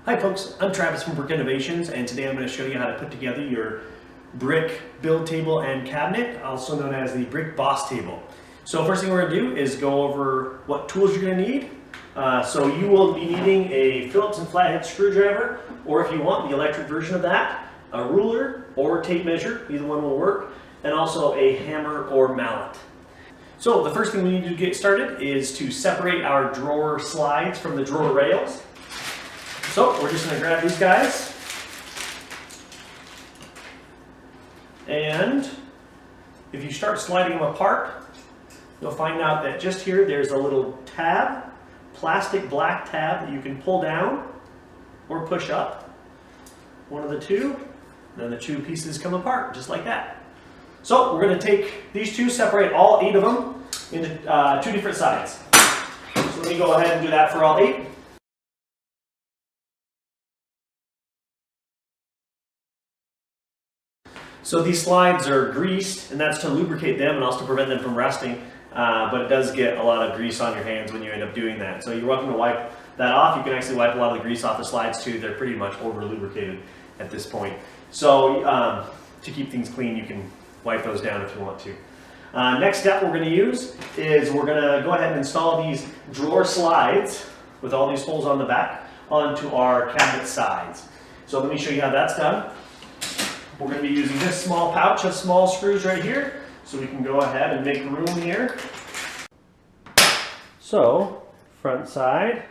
Hi folks, I'm Travis from Brick Innovations, and today I'm going to show you how to put together your brick build table and cabinet, also known as the brick boss table. So first thing we're going to do is go over what tools you're going to need. So you will be needing a Phillips and flathead screwdriver, or if you want the electric version of that, a ruler or tape measure, either one will work, and also a hammer or mallet. So the first thing we need to get started is to separate our drawer slides from the drawer rails. So we're just going to grab these guys, and if you start sliding them apart, you'll find out that just here there's a little tab, plastic black tab that you can pull down or push up. One of the two, then the two pieces come apart just like that. So we're going to take these two, separate all 8 of them into 2 different sides. So let me go ahead and do that for all 8. So these slides are greased, and that's to lubricate them and also to prevent them from rusting, but it does get a lot of grease on your hands when you end up doing that. So you're welcome to wipe that off. You can actually wipe a lot of the grease off the slides too. They're pretty much over lubricated at this point. So to keep things clean, you can wipe those down if you want to. Next step we're going to use is we're going to go ahead and install these drawer slides with all these holes on the back onto our cabinet sides. So let me show you how that's done. We're going to be using this small pouch of small screws right here, so we can go ahead and make room here. So, front side,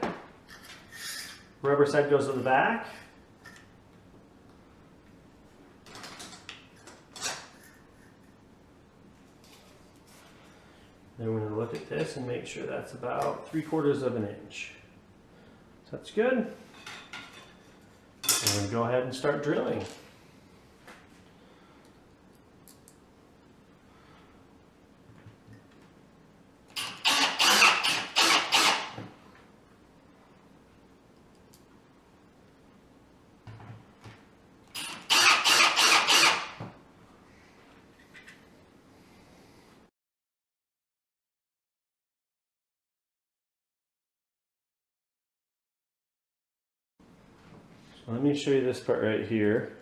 rubber side goes to the back. Then we're going to look at this and make sure that's about 3/4 of an inch. So that's good. I'm going to go ahead and start drilling. Let me show you this part right here.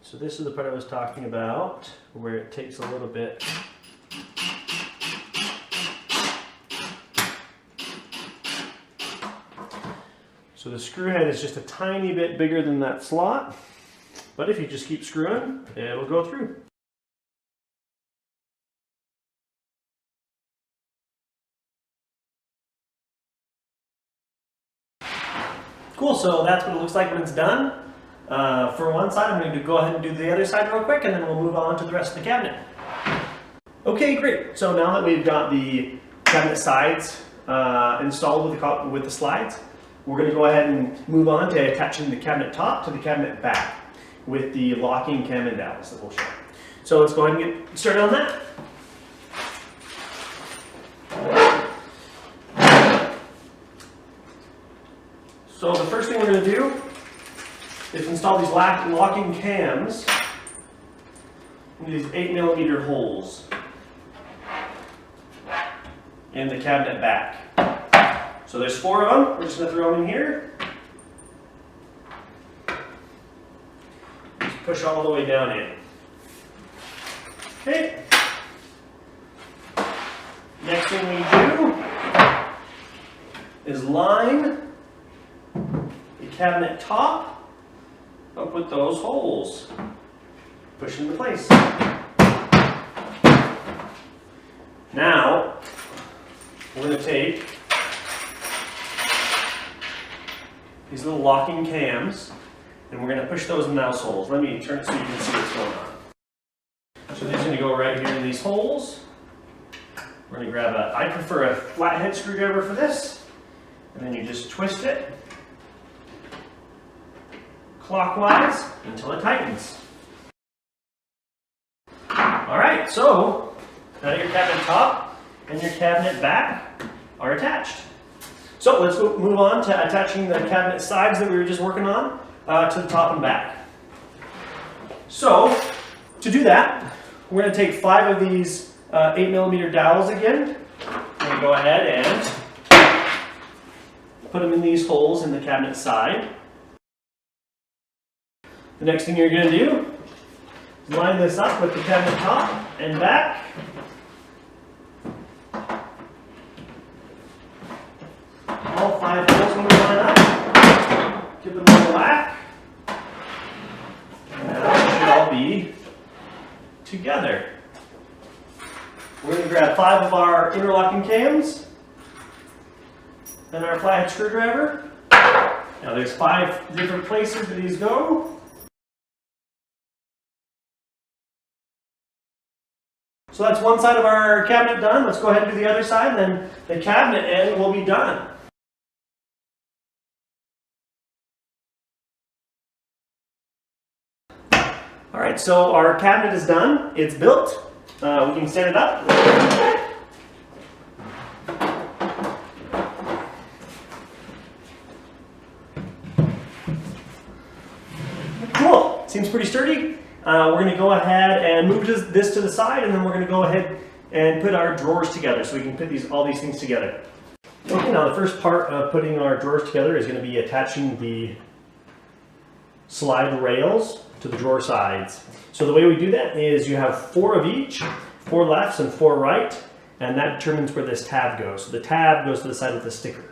So this is the part I was talking about, where it takes a little bit. So the screw head is just a tiny bit bigger than that slot, but if you just keep screwing, it'll go through. Cool, so that's what it looks like when it's done. For one side, I'm going to go ahead and do the other side real quick, and then we'll move on to the rest of the cabinet. Okay, great. So now that we've got the cabinet sides installed with the slides, we're going to go ahead and move on to attaching the cabinet top to the cabinet back with the locking cam and dowels that we'll show. So let's go ahead and get started on that. So the first thing we're going to do is install these locking cams into these 8mm holes in the cabinet back. So there's 4 of them. We're just going to throw them in here. Just push all the way down in. Okay. Next thing we do is line the cabinet top up with those holes. Push into place. Now, we're going to take these little locking cams and we're going to push those in mouse holes. Let me turn it so you can see what's going on. So these are going to go right here in these holes. We're going to grab I prefer a flathead screwdriver for this, and then you just twist it clockwise until it tightens. Alright, so now your cabinet top and your cabinet back are attached. So let's move on to attaching the cabinet sides that we were just working on to the top and back. So to do that, we're going to take 5 of these 8mm dowels again. We're going to go ahead and put them in these holes in the cabinet side. The next thing you're going to do is line this up with the cabinet top and back. All 5 holes when we line up. Give them a little whack. And that should all be together. We're going to grab 5 of our interlocking cams and our flathead screwdriver. Now there's 5 different places that these go. So that's one side of our cabinet done. Let's go ahead and do the other side, and then the cabinet end will be done. All right, so our cabinet is done. It's built. We can stand it up. Cool. Seems pretty sturdy. We're going to go ahead and move this to the side, and then we're going to go ahead and put our drawers together so we can put all these things together. Okay, now the first part of putting our drawers together is going to be attaching the slide rails to the drawer sides. So the way we do that is you have 4 of each, 4 lefts and 4 right, and that determines where this tab goes. So the tab goes to the side with the sticker,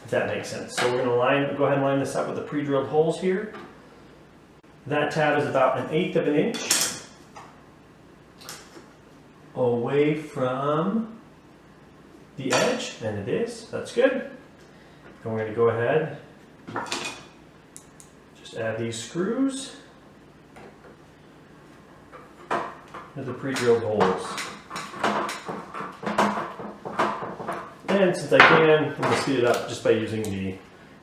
if that makes sense. So we're going to go ahead and line this up with the pre-drilled holes here. That tab is about 1/8 of an inch away from the edge, and it is. That's good. And we're going to go ahead, just add these screws to the pre-drilled holes. And since I can, I'm going to speed it up just by using the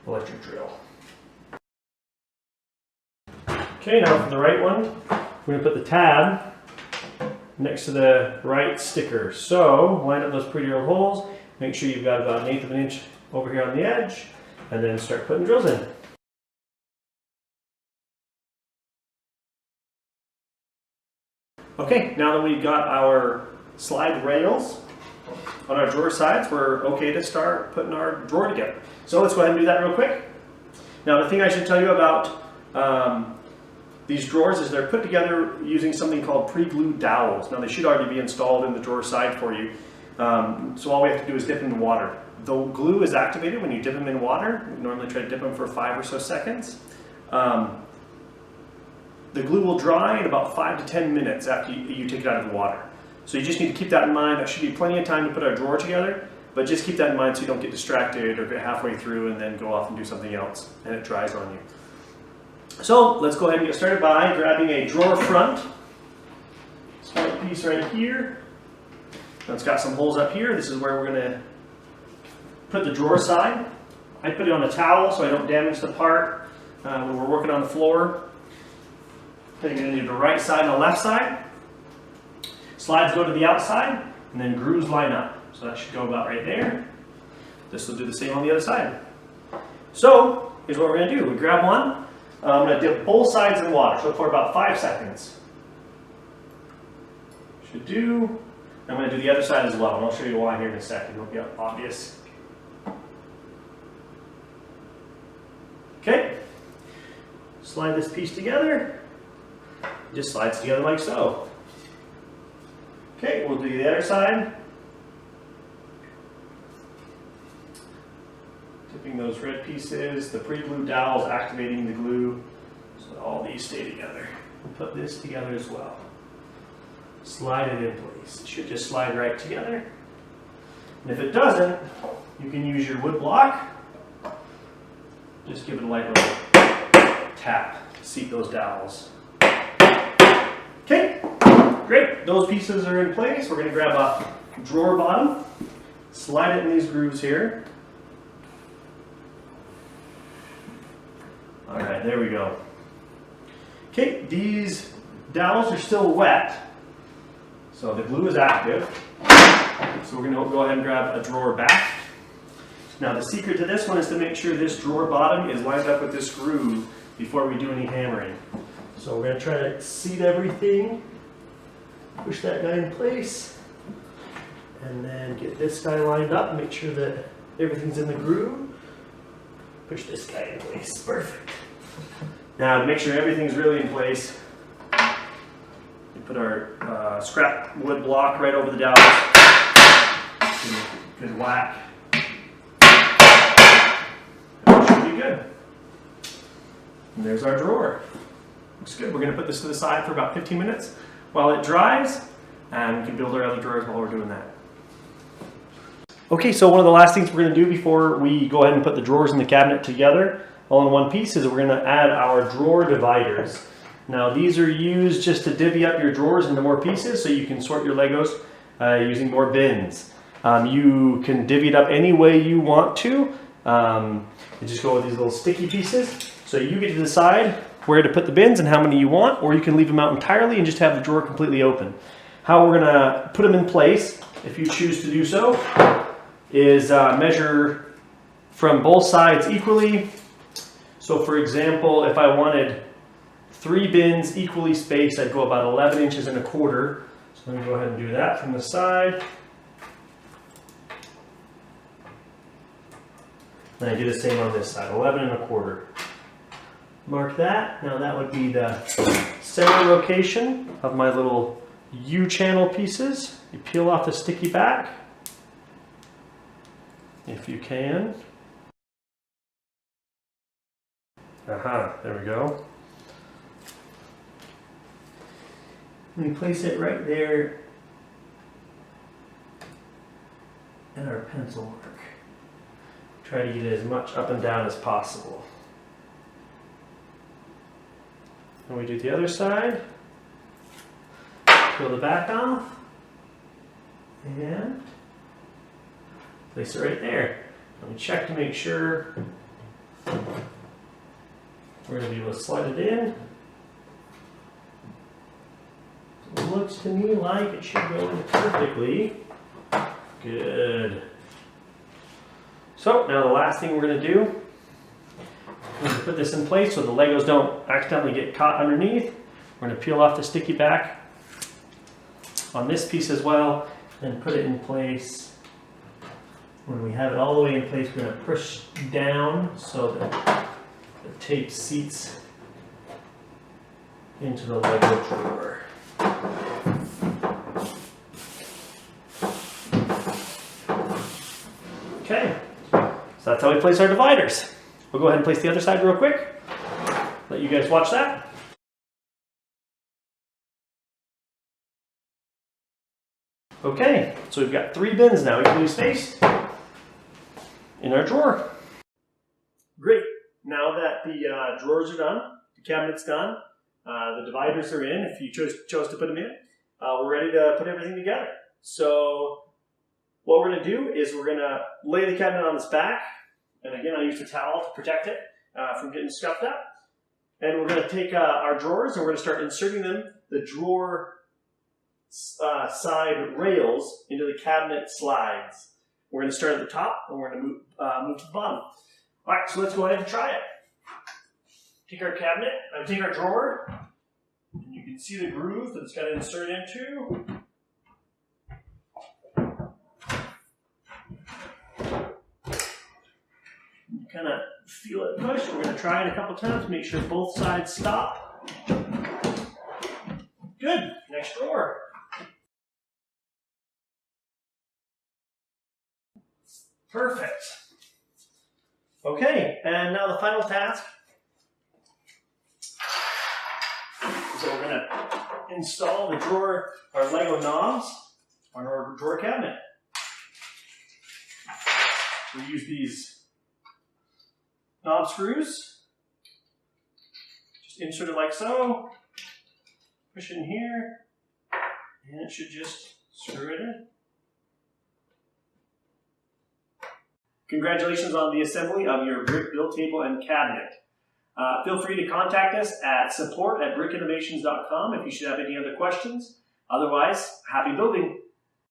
electric drill. Okay, now for the right one, we're going to put the tab next to the right sticker. So line up those pre-drilled holes, make sure you've got about 1/8 of an inch over here on the edge, and then start putting drills in. Okay, now that we've got our slide rails on our drawer sides, we're okay to start putting our drawer together. So let's go ahead and do that real quick. Now the thing I should tell you about these drawers is they're put together using something called pre-glued dowels. Now they should already be installed in the drawer side for you. So all we have to do is dip them in water. The glue is activated when you dip them in water. We normally try to dip them for 5 or so seconds. The glue will dry in about 5 to 10 minutes after you take it out of the water. So you just need to keep that in mind. That should be plenty of time to put our drawer together, but just keep that in mind so you don't get distracted or get halfway through and then go off and do something else and it dries on you. So let's go ahead and get started by grabbing a drawer front. Smart piece right here. Now it's got some holes up here. This is where we're going to put the drawer side. I put it on a towel so I don't damage the part when we're working on the floor. Putting it into the right side and the left side. Slides go to the outside, and then grooves line up. So that should go about right there. This will do the same on the other side. So here's what we're going to do. We grab one. I'm going to dip both sides in water, so for about 5 seconds. Should do. I'm going to do the other side as well, and I'll show you why here in a second. It'll be obvious. Okay. Slide this piece together. It just slides together like so. Okay, we'll do the other side. Dipping those red pieces, the pre-glued dowels activating the glue so that all these stay together. We'll put this together as well. Slide it in place. It should just slide right together. And if it doesn't, you can use your wood block. Just give it a light little tap to seat those dowels. Okay, great. Those pieces are in place. We're going to grab a drawer bottom, slide it in these grooves here. All right, there we go. Okay, these dowels are still wet, so the glue is active. So we're going to go ahead and grab a drawer back. Now the secret to this one is to make sure this drawer bottom is lined up with this groove before we do any hammering. So we're going to try to seat everything, push that guy in place, and then get this guy lined up, make sure that everything's in the groove. Push this guy in place. Perfect. Now to make sure everything's really in place, we put our scrap wood block right over the dowels. Good whack. That should be good. And there's our drawer. Looks good. We're going to put this to the side for about 15 minutes while it dries, and we can build our other drawers while we're doing that. Okay, so one of the last things we're going to do before we go ahead and put the drawers in the cabinet together all in one piece is we're going to add our drawer dividers. Now these are used just to divvy up your drawers into more pieces so you can sort your Legos using more bins. You can divvy it up any way you want to. You just go with these little sticky pieces. So you get to decide where to put the bins and how many you want, or you can leave them out entirely and just have the drawer completely open. How we're going to put them in place, if you choose to do so, is measure from both sides equally. So for example, if I wanted 3 bins equally spaced, I'd go about 11 inches and a quarter. So let me go ahead and do that from the side. And I do the same on this side, 11 and a quarter. Mark that. Now that would be the center location of my little U-channel pieces. You peel off the sticky back, if you can. There we go. And we place it right there in our pencil mark. Try to get as much up and down as possible. And we do the other side. Peel the back off. And place it right there. Let me check to make sure we're going to be able to slide it in. It looks to me like it should go in perfectly. Good. So now the last thing we're going to do, we're going to put this in place so the Legos don't accidentally get caught underneath. We're going to peel off the sticky back on this piece as well and put it in place. When we have it all the way in place, we're going to push down so that the tape seats into the Lego drawer. Okay, so that's how we place our dividers. We'll go ahead and place the other side real quick. Let you guys watch that. Okay, so we've got 3 bins now equally spaced in our drawer. Great. Now that the drawers are done, the cabinet's done, the dividers are in, if you chose to put them in, we're ready to put everything together. So what we're going to do is we're going to lay the cabinet on its back, and again I used a towel to protect it from getting scuffed up. And we're going to take our drawers and we're going to start inserting them, the drawer side rails, into the cabinet slides. We're going to start at the top and we're going to move to the bottom. All right, so let's go ahead and try it. Take our cabinet, take our drawer, and you can see the groove that it's got to insert into. You kind of feel it push. We're going to try it a couple times, make sure both sides stop. Good. Next drawer. Perfect. Okay, and now the final task. So we're going to install the drawer, our Lego knobs, on our drawer cabinet. We use these knob screws. Just insert it like so. Push it in here, and it should just screw it in. Congratulations on the assembly of your brick build table and cabinet. Feel free to contact us at support@brickinnovations.com if you should have any other questions. Otherwise, happy building!